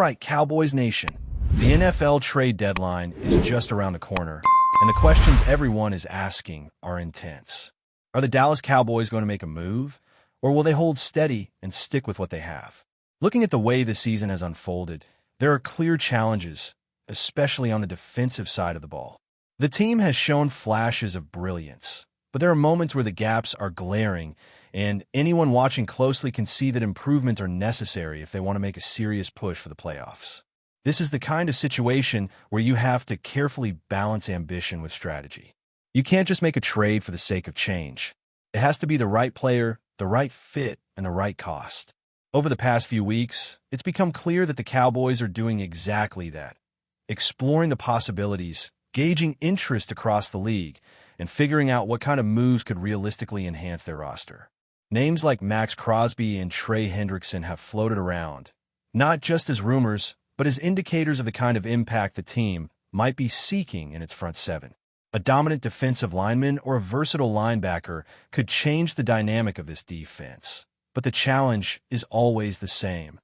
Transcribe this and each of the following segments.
right, Cowboys Nation. The NFL trade deadline is just around the corner, and the questions everyone is asking are intense. Are the Dallas Cowboys going to make a move, or will they hold steady and stick with what they have? Looking at the way the season has unfolded, there are clear challenges, especially on the defensive side of the ball. The team has shown flashes of brilliance, but there are moments where the gaps are glaring, and anyone watching closely can see that improvements are necessary if they want to make a serious push for the playoffs. This is the kind of situation where you have to carefully balance ambition with strategy. You can't just make a trade for the sake of change. It has to be the right player, the right fit, and the right cost. Over the past few weeks, it's become clear that the Cowboys are doing exactly that, exploring the possibilities, gauging interest across the league, and figuring out what kind of moves could realistically enhance their roster. Names like Max Crosby and Trey Hendrickson have floated around, not just as rumors, but as indicators of the kind of impact the team might be seeking in its front seven. A dominant defensive lineman or a versatile linebacker could change the dynamic of this defense. But the challenge is always the same: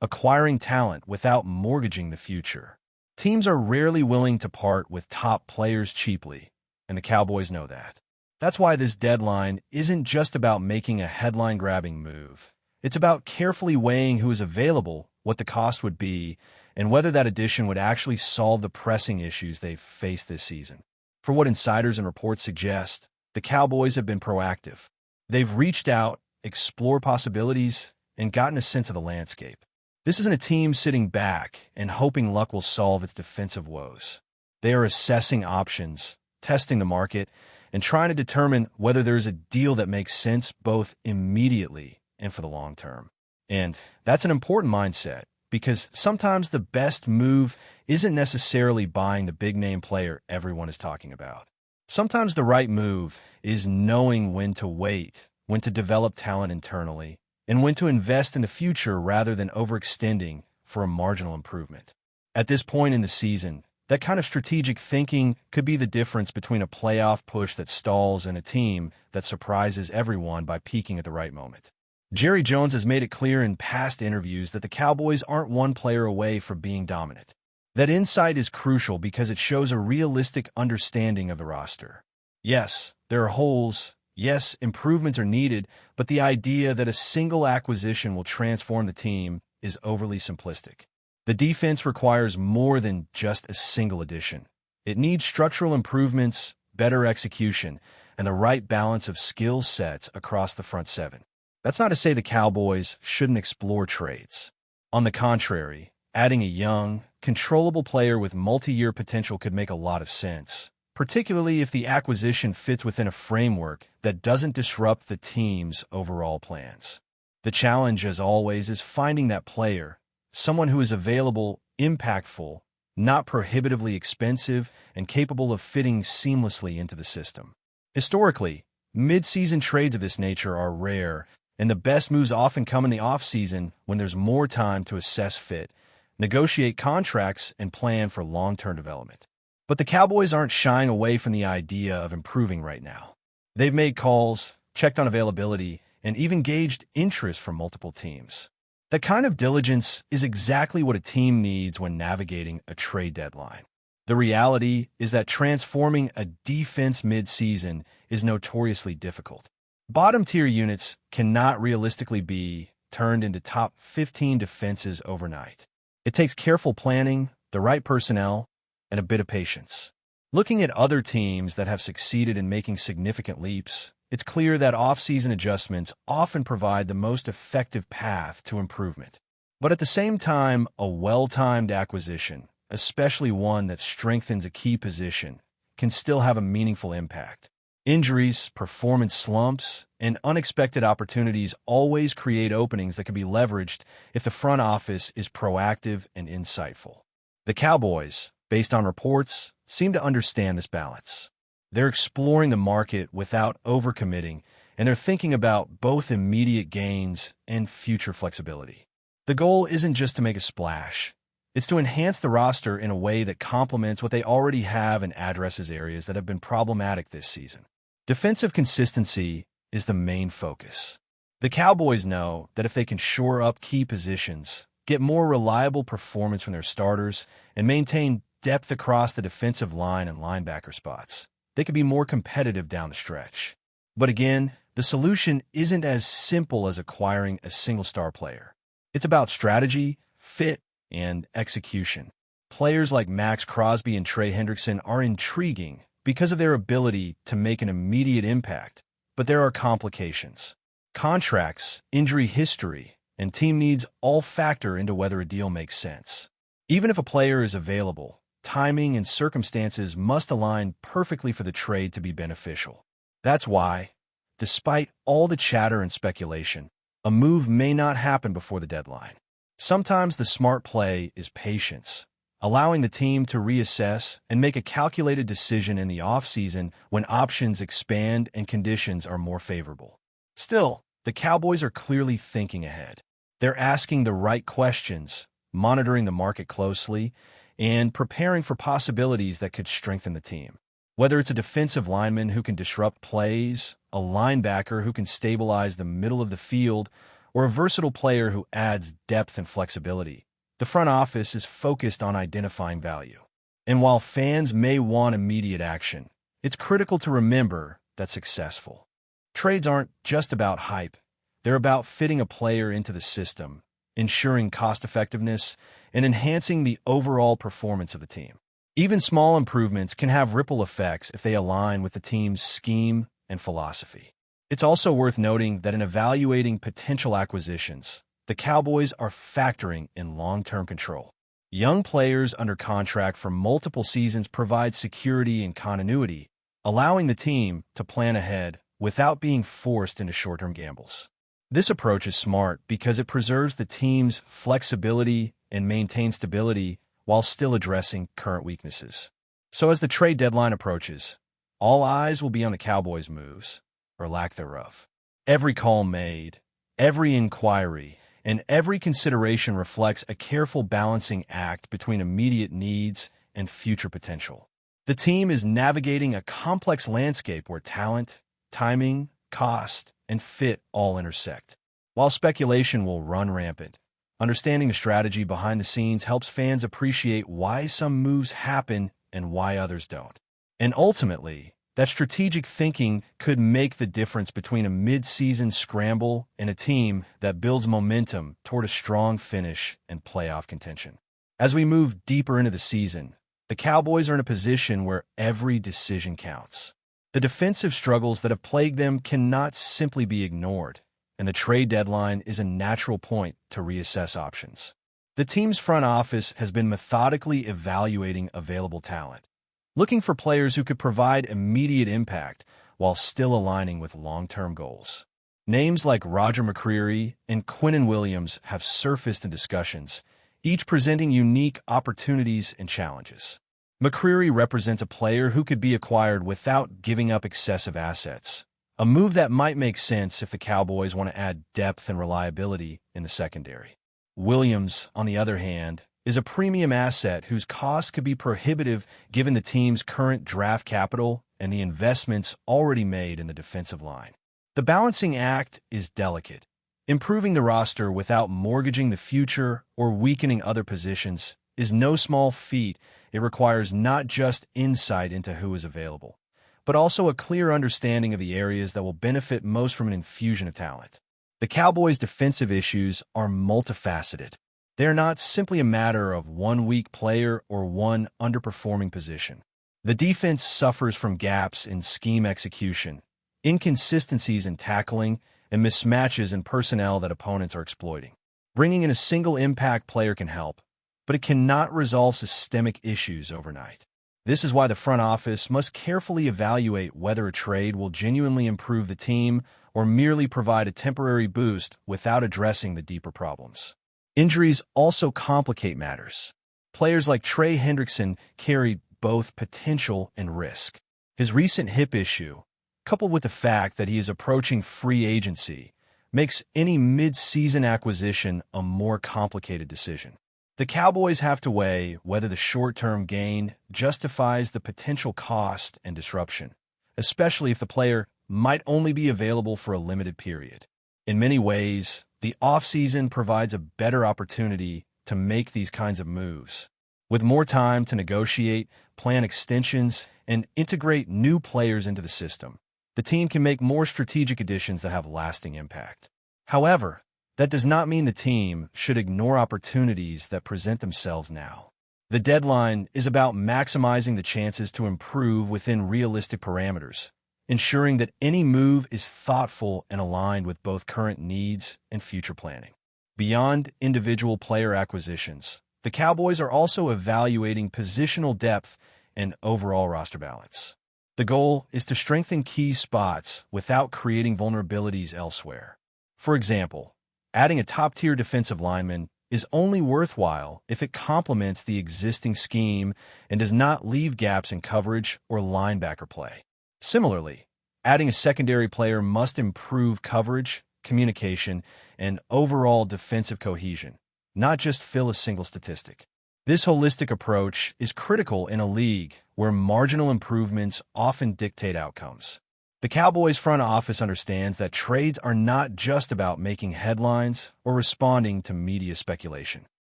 acquiring talent without mortgaging the future. Teams are rarely willing to part with top players cheaply, and the Cowboys know that. That's why this deadline isn't just about making a headline-grabbing move. It's about carefully weighing who is available, what the cost would be, and whether that addition would actually solve the pressing issues they've faced this season. For what insiders and reports suggest, the Cowboys have been proactive. They've reached out, explored possibilities, and gotten a sense of the landscape. This isn't a team sitting back and hoping luck will solve its defensive woes. They are assessing options, testing the market, and trying to determine whether there is a deal that makes sense both immediately and for the long term. And that's an important mindset, because sometimes the best move isn't necessarily buying the big-name player everyone is talking about. Sometimes the right move is knowing when to wait, when to develop talent internally, and when to invest in the future rather than overextending for a marginal improvement. At this point in the season, that kind of strategic thinking could be the difference between a playoff push that stalls and a team that surprises everyone by peaking at the right moment. Jerry Jones has made it clear in past interviews that the Cowboys aren't one player away from being dominant. That insight is crucial because it shows a realistic understanding of the roster. Yes, there are holes. Yes, improvements are needed, but the idea that a single acquisition will transform the team is overly simplistic. The defense requires more than just a single addition. It needs structural improvements, better execution, and the right balance of skill sets across the front seven. That's not to say the Cowboys shouldn't explore trades. On the contrary, adding a young, controllable player with multi-year potential could make a lot of sense, particularly if the acquisition fits within a framework that doesn't disrupt the team's overall plans. The challenge, as always, is finding that player, someone who is available, impactful, not prohibitively expensive, and capable of fitting seamlessly into the system. Historically, mid-season trades of this nature are rare, and the best moves often come in the off-season when there's more time to assess fit, negotiate contracts, and plan for long-term development. But the Cowboys aren't shying away from the idea of improving right now. They've made calls, checked on availability, and even gauged interest from multiple teams. That kind of diligence is exactly what a team needs when navigating a trade deadline. The reality is that transforming a defense mid-season is notoriously difficult. Bottom-tier units cannot realistically be turned into top 15 defenses overnight. It takes careful planning, the right personnel, and a bit of patience. Looking at other teams that have succeeded in making significant leaps, it's clear that off-season adjustments often provide the most effective path to improvement. But at the same time, a well-timed acquisition, especially one that strengthens a key position, can still have a meaningful impact. Injuries, performance slumps, and unexpected opportunities always create openings that can be leveraged if the front office is proactive and insightful. The Cowboys, based on reports, seem to understand this balance. They're exploring the market without overcommitting, and they're thinking about both immediate gains and future flexibility. The goal isn't just to make a splash. It's to enhance the roster in a way that complements what they already have and addresses areas that have been problematic this season. Defensive consistency is the main focus. The Cowboys know that if they can shore up key positions, get more reliable performance from their starters, and maintain depth across the defensive line and linebacker spots, they could be more competitive down the stretch. But again, the solution isn't as simple as acquiring a single star player. It's about strategy, fit, and execution. Players like Max Crosby and Trey Hendrickson are intriguing because of their ability to make an immediate impact, but there are complications. Contracts, injury history, and team needs all factor into whether a deal makes sense. Even if a player is available, timing and circumstances must align perfectly for the trade to be beneficial. That's why, despite all the chatter and speculation, a move may not happen before the deadline. Sometimes the smart play is patience, allowing the team to reassess and make a calculated decision in the offseason when options expand and conditions are more favorable. Still, the Cowboys are clearly thinking ahead. They're asking the right questions, monitoring the market closely, and preparing for possibilities that could strengthen the team. Whether it's a defensive lineman who can disrupt plays, a linebacker who can stabilize the middle of the field, or a versatile player who adds depth and flexibility, the front office is focused on identifying value. And while fans may want immediate action, it's critical to remember that's successful. Trades aren't just about hype. They're about fitting a player into the system, ensuring cost-effectiveness, and enhancing the overall performance of the team. Even small improvements can have ripple effects if they align with the team's scheme and philosophy. It's also worth noting that in evaluating potential acquisitions, the Cowboys are factoring in long-term control. Young players under contract for multiple seasons provide security and continuity, allowing the team to plan ahead without being forced into short-term gambles. This approach is smart because it preserves the team's flexibility and maintains stability while still addressing current weaknesses. So as the trade deadline approaches, all eyes will be on the Cowboys' moves, or lack thereof. Every call made, every inquiry, and every consideration reflects a careful balancing act between immediate needs and future potential. The team is navigating a complex landscape where talent, timing, cost, and fit all intersect. While speculation will run rampant, understanding the strategy behind the scenes helps fans appreciate why some moves happen and why others don't. And ultimately, that strategic thinking could make the difference between a mid-season scramble and a team that builds momentum toward a strong finish and playoff contention. As we move deeper into the season, the Cowboys are in a position where every decision counts. The defensive struggles that have plagued them cannot simply be ignored, and the trade deadline is a natural point to reassess options. The team's front office has been methodically evaluating available talent, looking for players who could provide immediate impact while still aligning with long-term goals. Names like Roger McCreary and Quinnen Williams have surfaced in discussions, each presenting unique opportunities and challenges. McCreary represents a player who could be acquired without giving up excessive assets, a move that might make sense if the Cowboys want to add depth and reliability in the secondary. Williams, on the other hand, is a premium asset whose cost could be prohibitive given the team's current draft capital and the investments already made in the defensive line. The balancing act is delicate. Improving the roster without mortgaging the future or weakening other positions is no small feat. It requires not just insight into who is available, but also a clear understanding of the areas that will benefit most from an infusion of talent. The Cowboys' defensive issues are multifaceted. They are not simply a matter of one weak player or one underperforming position. The defense suffers from gaps in scheme execution, inconsistencies in tackling, and mismatches in personnel that opponents are exploiting. Bringing in a single impact player can help, but it cannot resolve systemic issues overnight. This is why the front office must carefully evaluate whether a trade will genuinely improve the team or merely provide a temporary boost without addressing the deeper problems. Injuries also complicate matters. Players like Trey Hendrickson carry both potential and risk. His recent hip issue, coupled with the fact that he is approaching free agency, makes any mid-season acquisition a more complicated decision. The Cowboys have to weigh whether the short-term gain justifies the potential cost and disruption, especially if the player might only be available for a limited period. In many ways, the offseason provides a better opportunity to make these kinds of moves. With more time to negotiate, plan extensions, and integrate new players into the system, the team can make more strategic additions that have lasting impact. However, that does not mean the team should ignore opportunities that present themselves now. The deadline is about maximizing the chances to improve within realistic parameters, ensuring that any move is thoughtful and aligned with both current needs and future planning. Beyond individual player acquisitions, the Cowboys are also evaluating positional depth and overall roster balance. The goal is to strengthen key spots without creating vulnerabilities elsewhere. For example, adding a top-tier defensive lineman is only worthwhile if it complements the existing scheme and does not leave gaps in coverage or linebacker play. Similarly, adding a secondary player must improve coverage, communication, and overall defensive cohesion, not just fill a single statistic. This holistic approach is critical in a league where marginal improvements often dictate outcomes. The Cowboys front office understands that trades are not just about making headlines or responding to media speculation.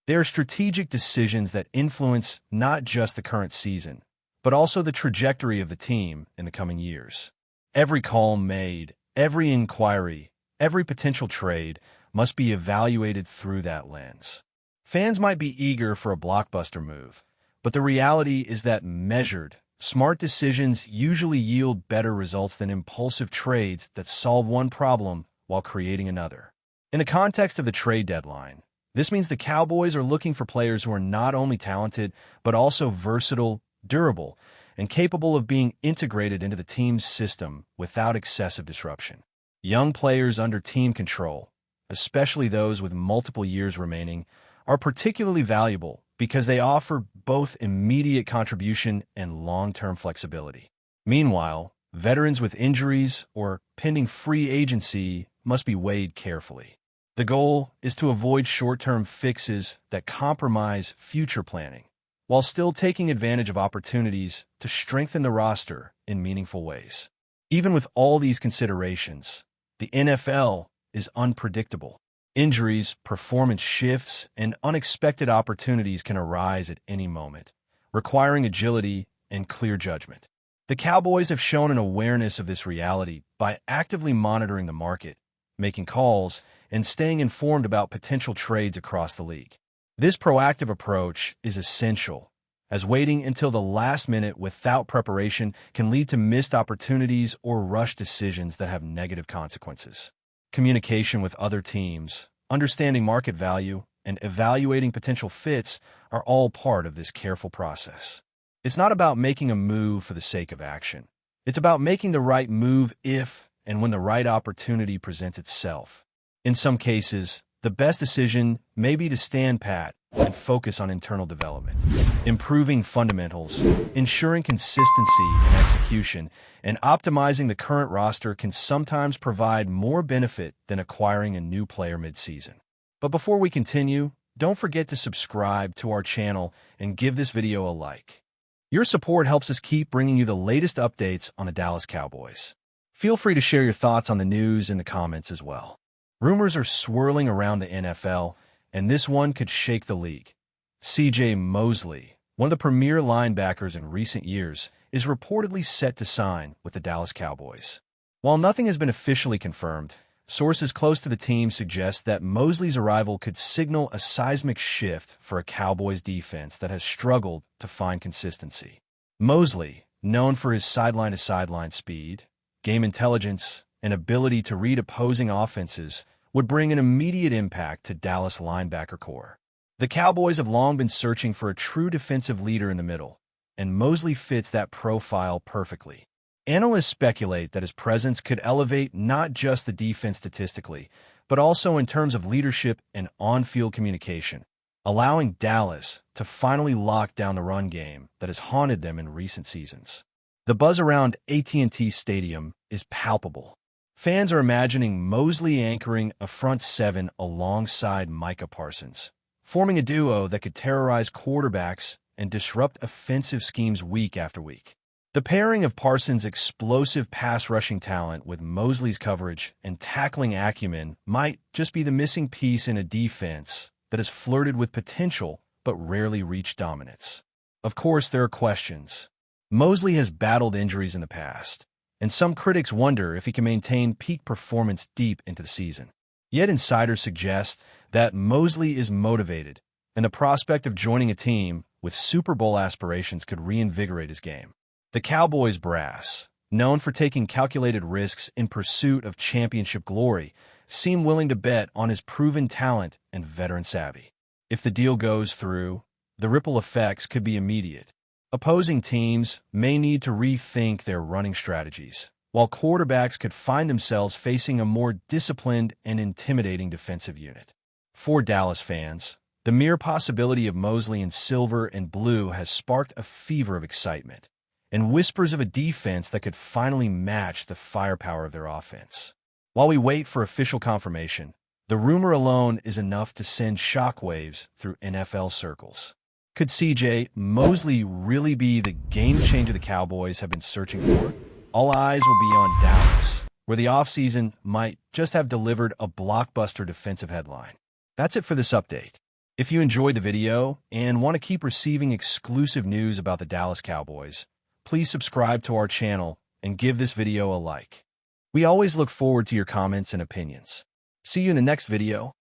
They are strategic decisions that influence not just the current season, but also the trajectory of the team in the coming years. Every call made, every inquiry, every potential trade must be evaluated through that lens. Fans might be eager for a blockbuster move, but the reality is that measured, smart decisions usually yield better results than impulsive trades that solve one problem while creating another. In the context of the trade deadline, this means the Cowboys are looking for players who are not only talented, but also versatile, durable, and capable of being integrated into the team's system without excessive disruption. Young players under team control, especially those with multiple years remaining, are particularly valuable because they offer both immediate contribution and long-term flexibility. Meanwhile, veterans with injuries or pending free agency must be weighed carefully. The goal is to avoid short-term fixes that compromise future planning, while still taking advantage of opportunities to strengthen the roster in meaningful ways. Even with all these considerations, the NFL is unpredictable. Injuries, performance shifts, and unexpected opportunities can arise at any moment, requiring agility and clear judgment. The Cowboys have shown an awareness of this reality by actively monitoring the market, making calls, and staying informed about potential trades across the league. This proactive approach is essential, as waiting until the last minute without preparation can lead to missed opportunities or rushed decisions that have negative consequences. Communication with other teams, understanding market value, and evaluating potential fits are all part of this careful process. It's not about making a move for the sake of action. It's about making the right move if and when the right opportunity presents itself. In some cases, the best decision may be to stand pat and focus on internal development, improving fundamentals, ensuring consistency in execution, and optimizing the current roster can sometimes provide more benefit than acquiring a new player mid-season. But before we continue, don't forget to subscribe to our channel and give this video a like. Your support helps us keep bringing you the latest updates on the Dallas Cowboys. Feel free to share your thoughts on the news in the comments as well. Rumors are swirling around the NFL, and this one could shake the league. MOSLEY, one of the premier linebackers in recent years, is reportedly set to sign with the Dallas Cowboys. While nothing has been officially confirmed, sources close to the team suggest that MOSLEY's arrival could signal a seismic shift for a Cowboys defense that has struggled to find consistency. MOSLEY, known for his sideline-to-sideline speed, game intelligence, and ability to read opposing offenses, would bring an immediate impact to Dallas linebacker core. The Cowboys have long been searching for a true defensive leader in the middle, and MOSLEY fits that profile perfectly. Analysts speculate that his presence could elevate not just the defense statistically, but also in terms of leadership and on-field communication, allowing Dallas to finally lock down the run game that has haunted them in recent seasons. The buzz around AT&T Stadium is palpable. Fans are imagining MOSLEY anchoring a front seven alongside Micah Parsons, forming a duo that could terrorize quarterbacks and disrupt offensive schemes week after week. The pairing of Parsons' explosive pass-rushing talent with Mosley's coverage and tackling acumen might just be the missing piece in a defense that has flirted with potential but rarely reached dominance. Of course, there are questions. Mosley has battled injuries in the past, and some critics wonder if he can maintain peak performance deep into the season. Yet insiders suggest that Mosley is motivated, and the prospect of joining a team with Super Bowl aspirations could reinvigorate his game. The Cowboys brass, known for taking calculated risks in pursuit of championship glory, seem willing to bet on his proven talent and veteran savvy. If the deal goes through, the ripple effects could be immediate. Opposing teams may need to rethink their running strategies, while quarterbacks could find themselves facing a more disciplined and intimidating defensive unit. For Dallas fans, the mere possibility of Mosley in silver and blue has sparked a fever of excitement and whispers of a defense that could finally match the firepower of their offense. While we wait for official confirmation, the rumor alone is enough to send shockwaves through NFL circles. Could C.J. Mosley really be the game changer the Cowboys have been searching for? All eyes will be on Dallas, where the offseason might just have delivered a blockbuster defensive headline. That's it for this update. If you enjoyed the video and want to keep receiving exclusive news about the Dallas Cowboys, please subscribe to our channel and give this video a like. We always look forward to your comments and opinions. See you in the next video.